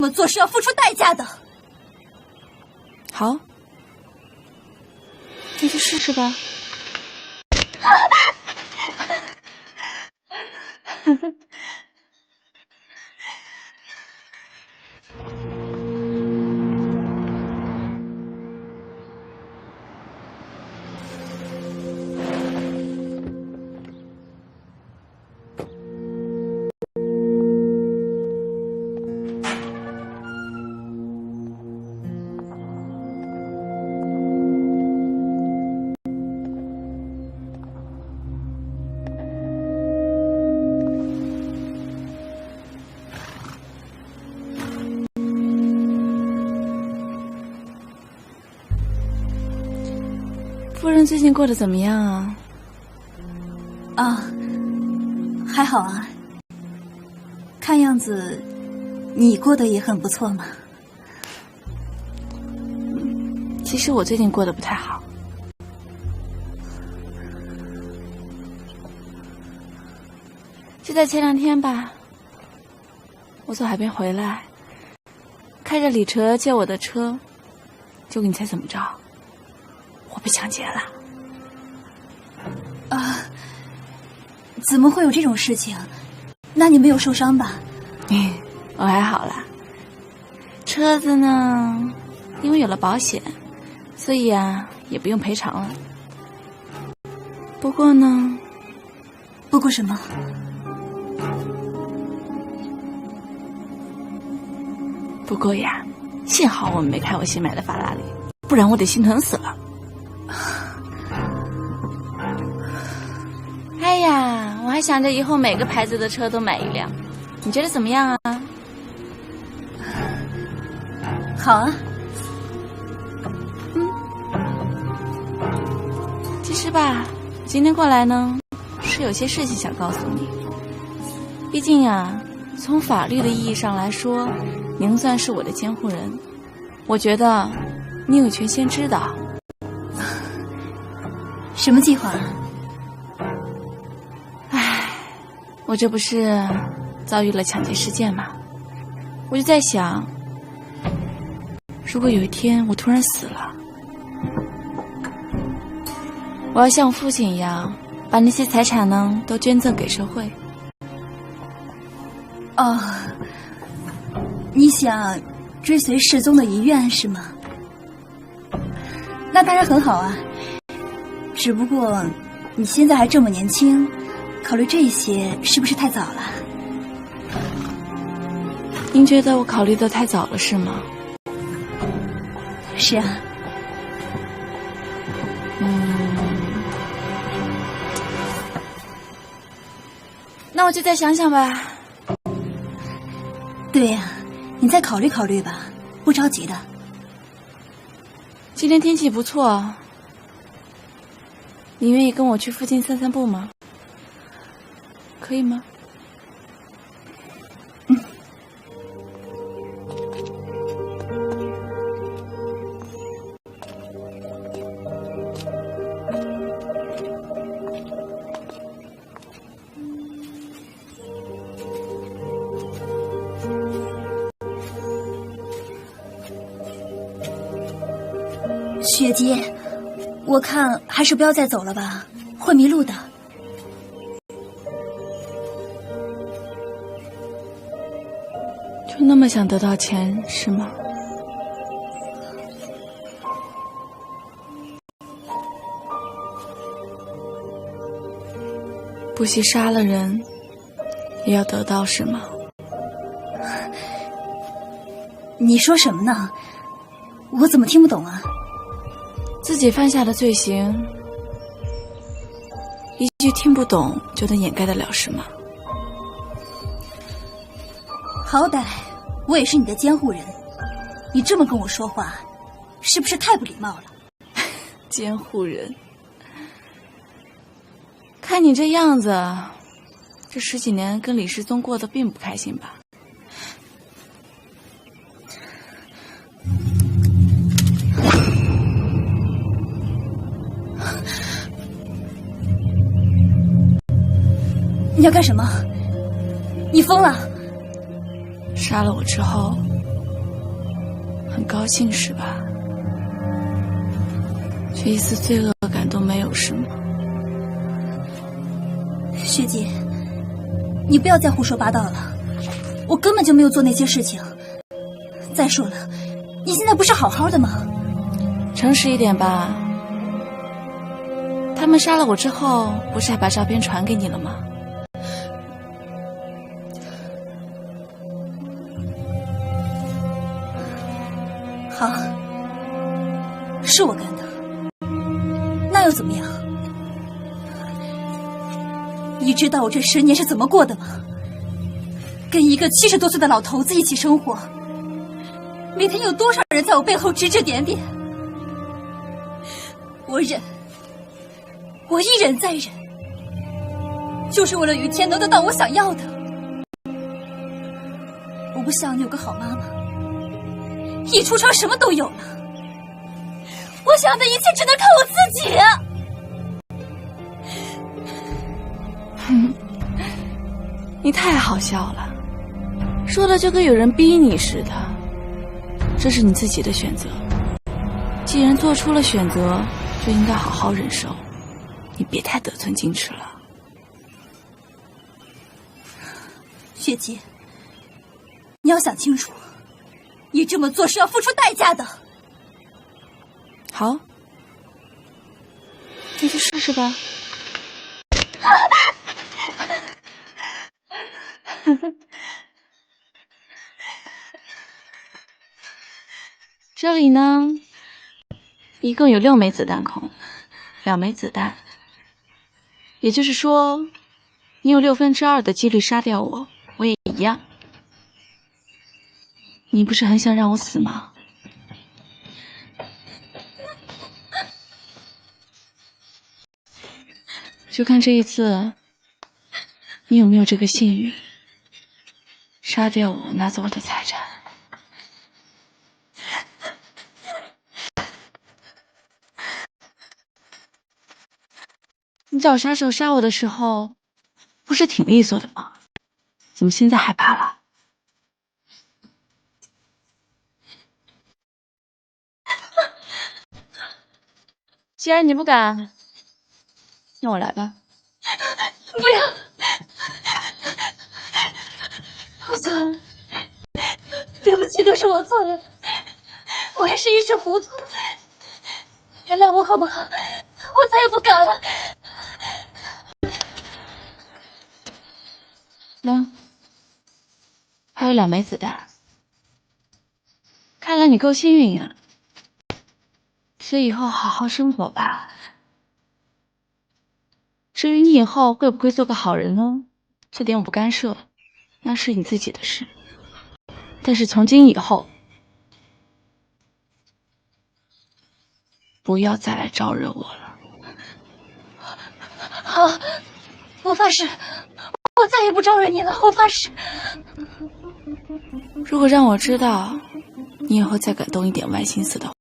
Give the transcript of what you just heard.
么做是要付出代价的。好，那就试试吧。夫人最近过得怎么样啊？啊，还好啊。看样子你过得也很不错嘛。其实我最近过得不太好。就在前2天吧，我从海边回来，开着李哲借我的车，结果你猜怎么着？我被抢劫了。啊，怎么会有这种事情？那你没有受伤吧？我还好啦。车子呢，因为有了保险，所以啊也不用赔偿了。不过呢，不过什么？不过呀，幸好我们没开我新买的法拉利，不然我得心疼死了。哎呀，我还想着以后每个牌子的车都买一辆，你觉得怎么样啊？好啊。其实吧，今天过来呢，是有些事情想告诉你。毕竟呀，从法律的意义上来说，您算是我的监护人，我觉得你有权先知道。什么计划？我这不是遭遇了抢劫事件吗？我就在想，如果有一天我突然死了，我要像我父亲一样，把那些财产呢都捐赠给社会。哦，你想追随失踪的遗愿是吗？那当然很好啊，只不过你现在还这么年轻，考虑这些是不是太早了？您觉得我考虑得太早了是吗？是啊。那我就再想想吧。对呀，你再考虑考虑吧，不着急的。今天天气不错，你愿意跟我去附近散散步吗？可以吗？雪姐，我看还是不要再走了吧，会迷路的。就那么想得到钱是吗？不惜杀了人也要得到是吗？你说什么呢？我怎么听不懂啊？自己犯下的罪行，一句听不懂就能掩盖得了是吗？好歹我也是你的监护人，你这么跟我说话，是不是太不礼貌了？监护人，看你这样子，这10几年跟李世宗过得并不开心吧？你要干什么？你疯了？杀了我之后，很高兴是吧？却一丝罪恶感都没有是吗？学姐，你不要再胡说八道了，我根本就没有做那些事情。再说了，你现在不是好好的吗？诚实一点吧。他们杀了我之后，不是还把照片传给你了吗？好，是我干的，那又怎么样？你知道我这10年是怎么过的吗？跟一个70多岁的老头子一起生活，每天有多少人在我背后指指点点？我忍，我一忍再忍，就是为了有一天能得到我想要的。我不想你有个好妈妈，一出生什么都有了。我想要的一切只能靠我自己啊！你太好笑了，说的就跟有人逼你似的。这是你自己的选择，既然做出了选择，就应该好好忍受。你别太得寸进尺了。雪姐，你要想清楚，你这么做是要付出代价的。好，那就试试吧。这里呢，一共有6枚子弹孔，2枚子弹，也就是说，你有2/6的几率杀掉我，我也一样。你不是很想让我死吗？就看这一次，你有没有这个幸运，杀掉我，拿走我的财产。你找杀手杀我的时候，不是挺利索的吗？怎么现在害怕了？既然你不敢，那我来吧。不要！我错了，对不起，都是我错了，我也是一时糊涂，原谅我好不好？我再也不敢了。那还有2枚子弹，看来你够幸运呀。所以以后好好生活吧。至于你以后会不会做个好人呢？这点我不干涉，那是你自己的事。但是从今以后，不要再来招惹我了。好，我发誓，我再也不招惹你了，我发誓。如果让我知道你以后再敢动一点歪心思的话，